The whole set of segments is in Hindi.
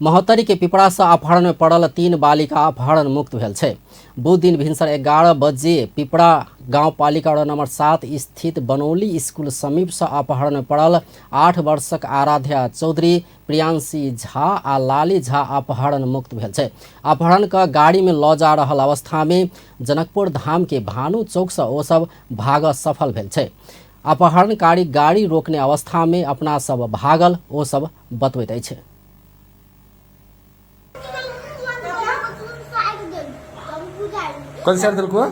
महोत्तरी के पिपरा से अपहरण में पड़ल 3 बालिका अपहरण मुक्त भेल छै। बुध दिन भिनसर 11 बजे पिपरा गाउँपालिका वडा नंबर 7 स्थित बनौली स्कूल समीप से अपहरण में पड़ल 8 वर्षक आराध्या चौधरी, प्रियांशी झा आ लाली झा अपहरण मुक्त भेल छै। अपहरण का गाड़ी में लऽ जा रहल अवस्था में जनकपुर धाम के भानु चौक से ओ सब भाग सफल भेल छै। अपहरणकारी गाड़ी रोकने अवस्था में अपना सब भागल ओ सब बतबैत अछि। कौन सा दल को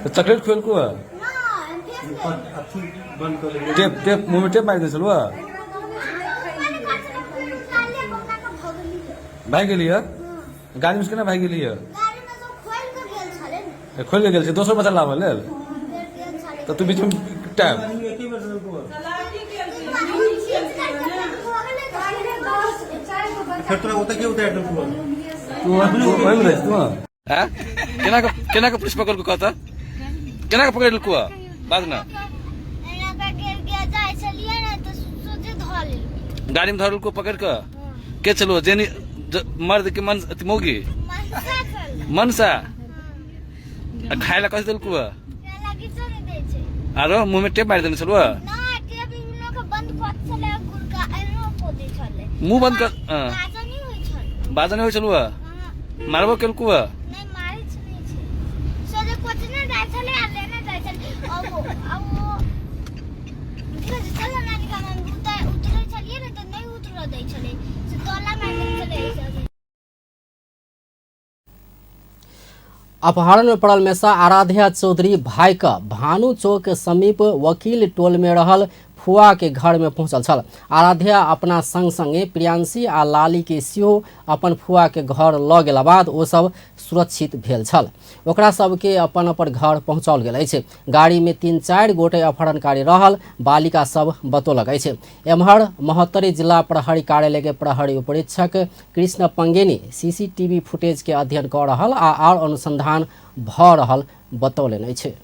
चॉकलेट खोल को टेप टेप मुंह में टेप मार दे चलो भाई के लिए गाड़ी में भाई के लिए खोल के गेल दोसर बच्चा लावल तो तू बीच में टाइम फिर तोरा होता क्या होता है तू वही रह तू हां केना को पुलिस पकड़ को कहता केना को पकड़ को बात ना जाय चलिए ना तो सोचे धल गाड़ी में धरल को पकड़ के चलो जेनी मर्द के मन मोगी मनसा खाए ला कैसे दिल को आरो मुंह में टेप मार देने चलो मुंह बंद कर बाजा नहीं हो चलो मारबो केल को अपहरण में पड़ल में से आराध्या चौधरी भाई का भानु चौक समीप वकील टोल में रहल फुआ के घर में पहुंचल छल। आराध्या अपना संग संगे प्रियांशी आ लाली के सेहो अपन फुआ के घर लऽ गेला बाद ओ सब सुरक्षित भेल छल। ओकरा सबके अपन अपन घर पहुंचाओल गेल अछि। गाड़ी में 3-4 गोटे अपहरणकारी रहल बालिका सब बतौलक अछि। एम्हर महोत्तरी जिला प्रहरी कार्यालय के प्रहरी उपरीक्षक कृष्ण पंगेनी सीसीटीवी फुटेज के अध्ययन कऽ रहल आ अनुसंधान भऽ रहल बतौलनि अछि।